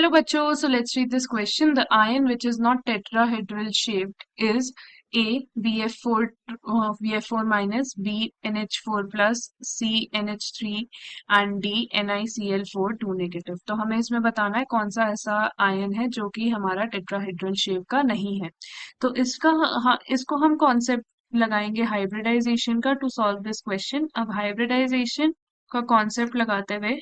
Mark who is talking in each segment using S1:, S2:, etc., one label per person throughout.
S1: Hello bachcho, so let's read this question. The ion which is not tetrahedral shaped is A BF4 BF4 minus, B NH4 plus, C NH3 and D NiCl4 2 negative. तो हमें इसमें बताना है कौन सा ऐसा ion है जो कि हमारा टेट्राहेड्रल शेप का नहीं है। तो इसको हम कॉन्सेप्ट लगाएंगे हाइब्रिडाइजेशन का टू सॉल्व दिस क्वेश्चन। अब हाइब्रिडाइजेशन का कॉन्सेप्ट लगाते हुए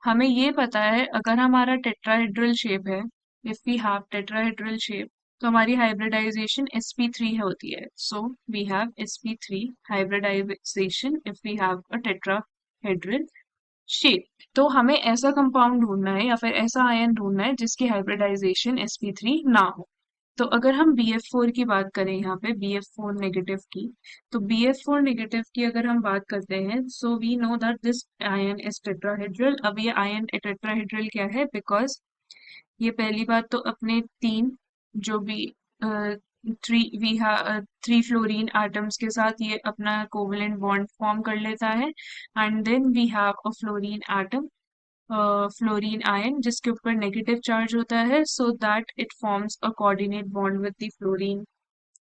S1: हमें ये पता है अगर हमारा टेट्राहेड्रल शेप है, if we have tetrahedral shape, तो हमारी हाइब्रिडाइजेशन sp3 होती है। So we have sp3 hybridization if we have a tetrahedral shape. तो हमें ऐसा कंपाउंड ढूंढना है या फिर ऐसा आयन ढूंढना है जिसकी हाइब्रिडाइजेशन sp3 ना हो। तो अगर हम BF4 की बात करें यहाँ पे BF4 नेगेटिव की, तो BF4 नेगेटिव की अगर हम बात करते हैं, so we know that this ion is tetrahedral. अब ये आयन टेट्राहेड्रल क्या है? बिकॉज ये पहली बात तो अपने तीन जो भी थ्री फ्लोरीन एटम्स के साथ ये अपना कोवलेंट बॉन्ड फॉर्म कर लेता है, and then we have a fluorine atom, fluorine ion जिसके ऊपर नेगेटिव चार्ज होता है, so that it forms a coordinate bond with the fluorine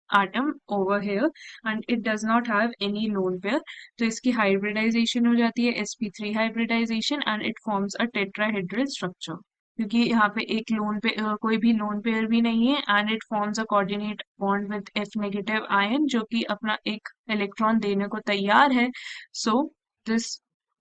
S1: atom over here and it does not have any lone pair। तो इसकी hybridization हो जाती है sp3 hybridization and it forms a tetrahedral structure, क्योंकि यहाँ पे एक लोन पे कोई भी लोन पेयर भी नहीं है, and it forms a coordinate bond with F negative ion जो कि अपना एक इलेक्ट्रॉन देने को तैयार है। So this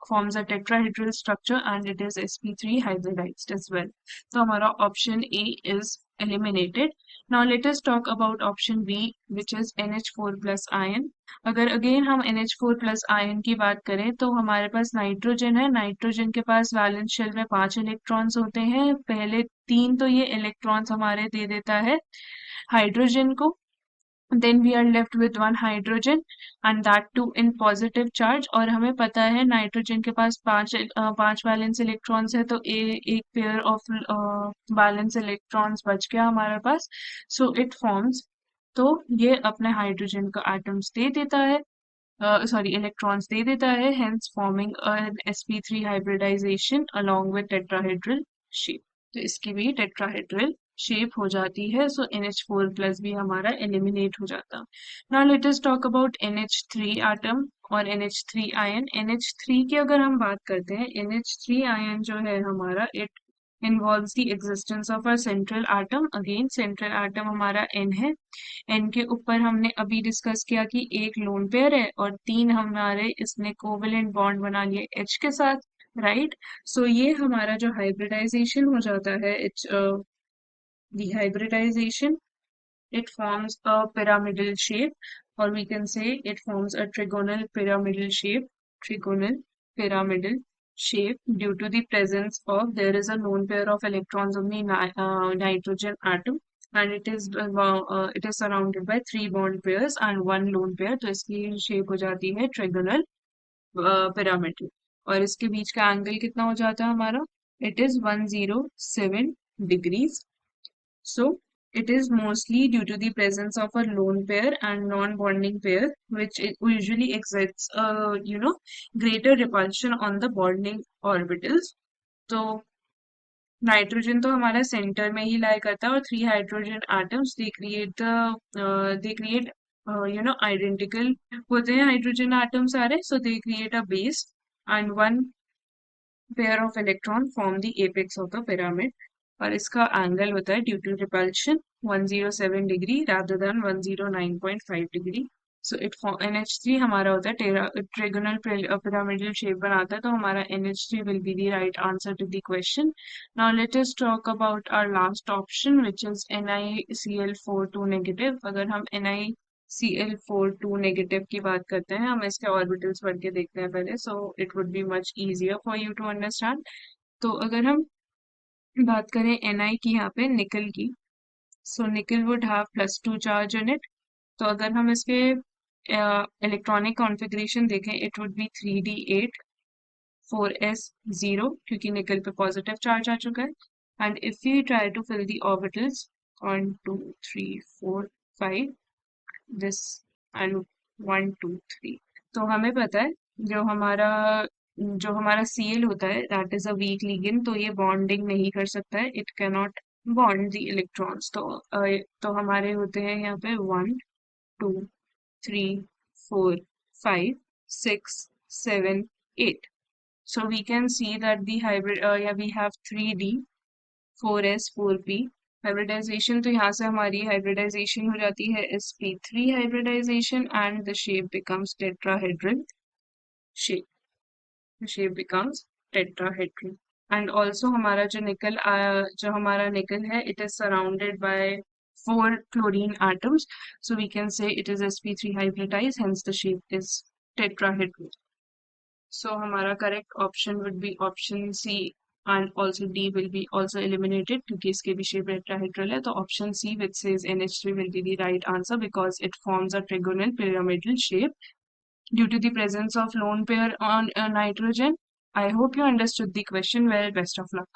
S1: forms a tetrahedral structure and it is sp3 hybridized as well। तो हमारा option A is eliminated। Now let us talk about option B which is NH4 plus ion। अगर अगेन हम NH4 plus ion की बात करें तो हमारे पास nitrogen है। नाइट्रोजन के पास वैलेंस शेल में 5 इलेक्ट्रॉन्स होते हैं। पहले 3 तो ये इलेक्ट्रॉन्स हमारे दे देता है हाइड्रोजन को, then we are left with one hydrogen and that too in positive charge। और हमें पता है नाइट्रोजन के पास पांच वैलेंस इलेक्ट्रॉन्स है, तो एक पेयर ऑफ वैलेंस इलेक्ट्रॉन्स बच गया हमारे पास। सो इट फॉर्म्स, तो ये अपने हाइड्रोजन का एटम्स दे देता है, सॉरी इलेक्ट्रॉन्स दे देता है, hence forming an sp3 hybridization along with tetrahedral shape। तो इसकी भी टेट्राहेड्रल शेप हो जाती है। सो NH4 प्लस भी हमारा एलिमिनेट हो जाता। Now let us talk about NH3 atom और NH3 आयन। NH3 की अगर हम बात करते हैं, NH3 आयन जो है हमारा, it involves the existence of a central atom। Again central atom हमारा N है। N के ऊपर हमने अभी डिस्कस किया कि एक लोन पेयर है और 3 हमारे इसने कोवेलेंट बॉन्ड बना लिए H के साथ, राइट। सो ये हमारा जो हाइब्रिडाइजेशन हो जाता है, it's the hybridization, it forms a pyramidal shape or we can say it forms a trigonal pyramidal shape, trigonal pyramidal shape due to the presence of, there is a lone pair of electrons on the nitrogen atom and it is surrounded by 3 bond pairs and 1 lone pair। तो इसकी shape हो जाती है trigonal pyramidal। और इसके बीच का angle कितना हो जाता है हमारा? It is 107 degrees। So it is mostly due to the presence of a lone pair and non-bonding pair, which usually exerts greater repulsion on the bonding orbitals। तो नाइट्रोजन तो हमारा सेंटर में ही लाई करता है और 3 hydrogen atoms they create identical होते हैं hydrogen atom सारे। So they create a base and 1 pair of electron form the apex of the pyramid। और इसका एंगल होता है due to repulsion 107 degree rather than 109.5 degree. So it NH3 हमारा होता है ट्रिगोनल पिरामिडल शेप बनाता है, तो हमारा NH3 will be the right answer to the question. Now let us talk about our last option which is NiCl4 2 negative. अगर हम NiCl4 2 negative की बात करते हैं, हम इसके ऑर्बिटल्स पढ़ के देखते हैं पहले, so it would be much easier for you to understand. तो अगर हम बात करें Ni की, यहाँ पे निकल की, सो निकल would have +2 charge in it. तो अगर हम इसके इलेक्ट्रॉनिक कॉन्फ़िगरेशन देखें, it would B 3d8 4s0 क्योंकि निकल पे पॉजिटिव चार्ज आ चुका है। And if you try to fill the orbitals 1 2 3 4 5 this and 1 2 3, तो हमें पता है जो हमारा जो हमारा Cl होता है that is a week ligand, तो ये बॉन्डिंग नहीं कर सकता है, it can not bond the electrons. तो हमारे होते हैं यहाँ पे 1 2 3 4 5 6 7 8। So we can see that the hybrid yeah, we have 3D 4s 4p hybridization। तो यहाँ से हमारी hybridization हो जाती है sp3 hybridization and the shape becomes tetrahedral shape। The shape becomes tetrahedral। And also हमारा जो हमारा निकल है it is surrounded by 4 chlorine atoms, so we can say it is sp3 hybridized, hence the shape is tetrahedral। So हमारा correct option would be option C, and also D will be also eliminated क्योंकि इसके भी shape tetrahedral है, तो option C which says NH3 will be the right answer because it forms a trigonal pyramidal shape due to the presence of lone pair on nitrogen। I hope you understood the question well. Best of luck.